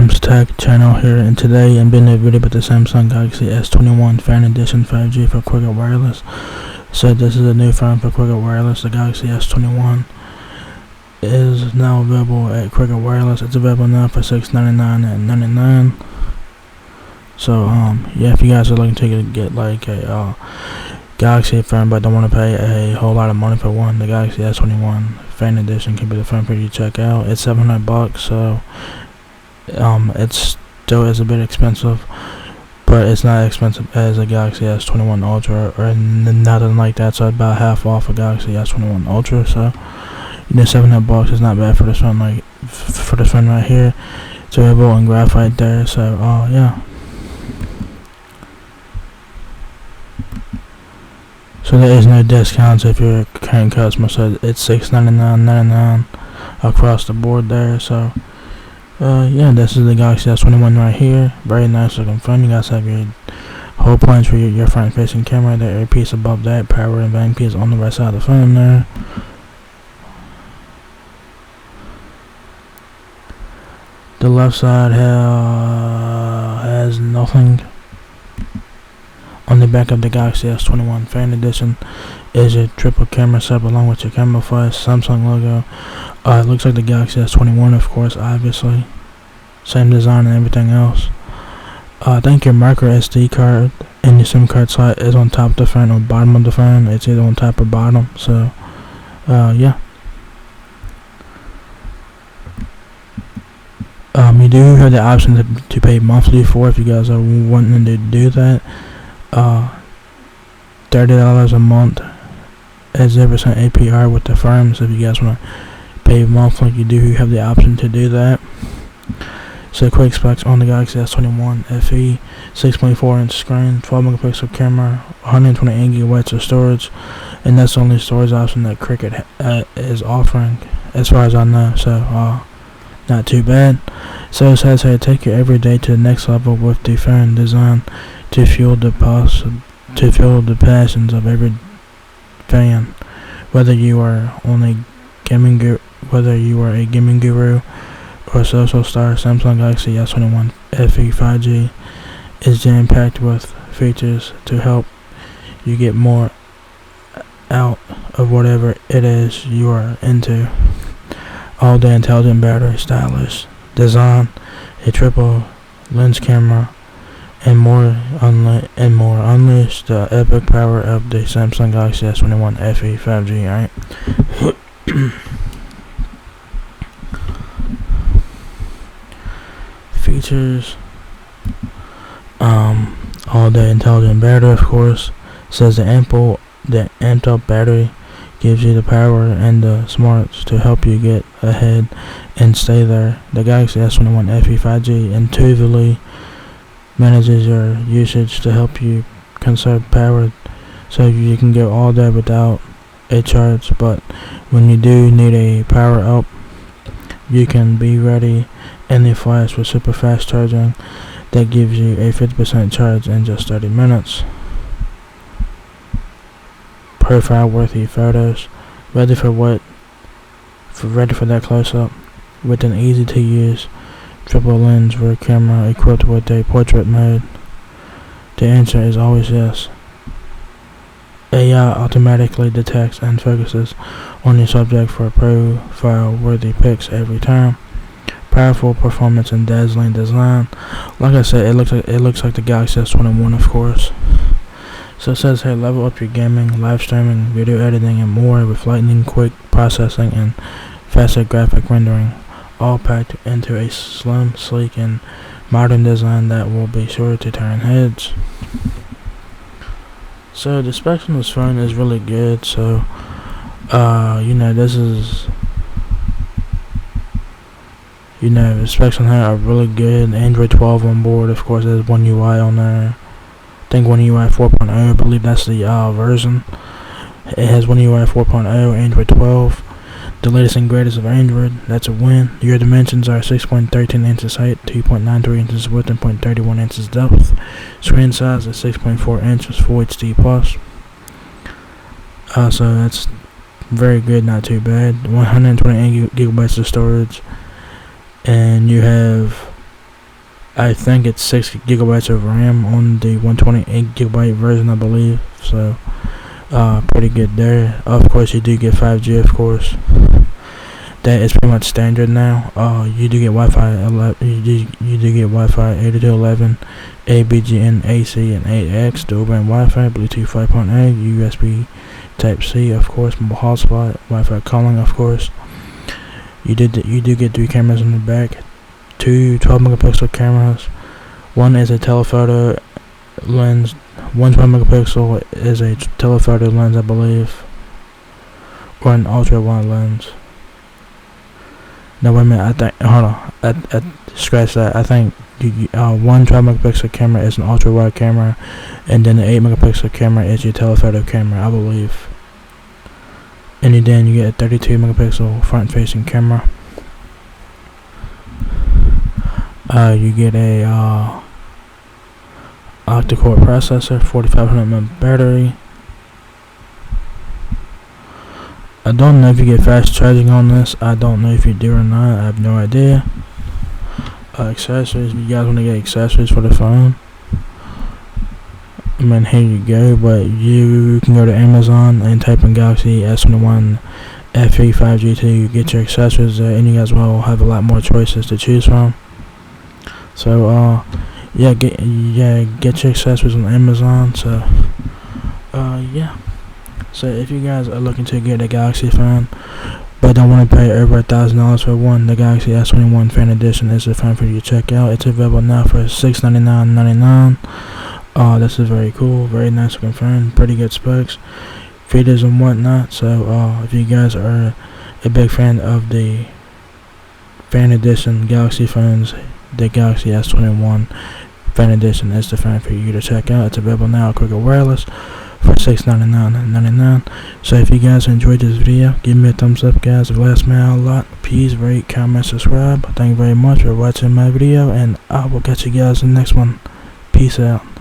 Arms Tech channel here, and today I'm doing a video about the Samsung Galaxy S21 Fan Edition 5G for quicker wireless. So this is a new phone for quicker wireless. The Galaxy S21 is now available at quicker wireless. It's available now for $699.99. So yeah, if you guys are looking to get like a Galaxy phone but don't want to pay a whole lot of money for one, the Galaxy S21 Fan Edition can be the phone for you to check out. It's $700, so it still is a bit expensive, but it's not expensive as a Galaxy S21 Ultra or nothing like that. So about half off a Galaxy S21 Ultra. So $700 is not bad for this one. Like for this one right here, it's available in graphite there. So yeah. So there is no discounts if you're a current customer. So it's $699.99 across the board there. So yeah, this is the Galaxy S21 right here. Very nice looking phone. You guys have your whole points for your front facing camera. The earpiece above that, power and bank piece on the right side of the phone there. The left side has nothing. On the back of the Galaxy S21 Fan Edition is a triple camera setup along with your camera flash, Samsung logo. It looks like the Galaxy S21, of course, obviously. Same design and everything else. I think your micro SD card and your SIM card slot is on top of the phone or bottom of the phone. It's either on top or bottom. So, yeah. You do have the option to pay monthly for if you guys are wanting to do that. $30 a month at 0% APR with the firm. So if you guys want to pay monthly, you do have the option to do that. So quick specs on the Galaxy S21 FE: 6.4-inch screen, 12-megapixel camera, 128 gigabytes of storage, and that's the only storage option that Cricket is offering, as far as I know. So not too bad. So it says here, take your everyday to the next level with the phone designed to fuel the passions of every fan. Whether you are a gaming guru or a social star, Samsung Galaxy S21 FE 5G is jam-packed with features to help you get more out of whatever it is you are into. All the intelligent battery, stylish design, a triple lens camera, and more. Unleash the epic power of the Samsung Galaxy S21 FE 5G. Alright. Features. All the intelligent battery, of course. Says the amped up battery gives you the power and the smarts to help you get ahead and stay there. The Galaxy S21 FE 5G intuitively manages your usage to help you conserve power, so you can go all day without a charge, but when you do need a power up, you can be ready in the flash with super fast charging that gives you a 50% charge in just 30 minutes. Profile worthy photos, ready for that close up with an easy to use triple lens rear camera equipped with a portrait mode. The answer is always yes. AI automatically detects and focuses on your subject for profile worthy pics every time. Powerful performance and dazzling design. Like I said, it looks like the Galaxy S21, of course. So it says here, level up your gaming, live streaming, video editing, and more with lightning quick processing and faster graphic rendering, all packed into a slim, sleek, and modern design that will be sure to turn heads. So the specs on this phone is really good. So this is the specs on here are really good. Android 12 on board, of course. There's One UI on there. I think One UI 4.0, I believe that's the version. It has One UI 4.0, Android 12. The latest and greatest of Android. That's a win. Your dimensions are 6.13 inches height, 2.93 inches width, and 0.31 inches depth. Screen size is 6.4 inches, Full HD plus. So that's very good, not too bad. 128 gigabytes of storage, and you have I think it's 6 gigabytes of RAM on the 128 gigabyte version, I believe. So pretty good there. Of course, you do get 5G, of course. That is pretty much standard now. You do get Wi-Fi 11. You do get Wi-Fi 802.11, ABGN, AC, and 8X dual band Wi-Fi, Bluetooth 5.8, USB Type C, of course, mobile hotspot, Wi-Fi calling, of course. You do get 3 cameras in the back, 2 12-megapixel cameras. One is a telephoto lens. One 12-megapixel is a telephoto lens, I believe, or an ultra-wide lens. No, wait a minute. I think. Hold on. Scratch that. I think one 12-megapixel camera is an ultra-wide camera, and then the 8-megapixel camera is your telephoto camera, I believe. And then you get a 32-megapixel front-facing camera. You get a octa-core processor, 4500 mAh battery. I don't know if you get fast charging on this. I don't know if you do or not. I have no idea. Accessories. If you guys want to get accessories for the phone, I mean, here you go. But you can go to Amazon and type in Galaxy S21 FE 5G to get your accessories there, and you guys will have a lot more choices to choose from. So get your accessories on Amazon. So yeah. So if you guys are looking to get a Galaxy phone but don't want to pay over $1,000 for one, the Galaxy S21 Fan Edition is the phone for you to check out. It's available now for $699.99. This is very cool, very nice looking phone, pretty good specs, features and whatnot. So if you guys are a big fan of the Fan Edition Galaxy phones, the Galaxy S21 Fan Edition is the phone for you to check out. It's available now at Cricket Wireless for $699.99. So if you guys enjoyed this video, give me a thumbs up, guys. It lasts me out a lot. Please rate, comment, subscribe. Thank you very much for watching my video, and I will catch you guys in the next one. Peace out.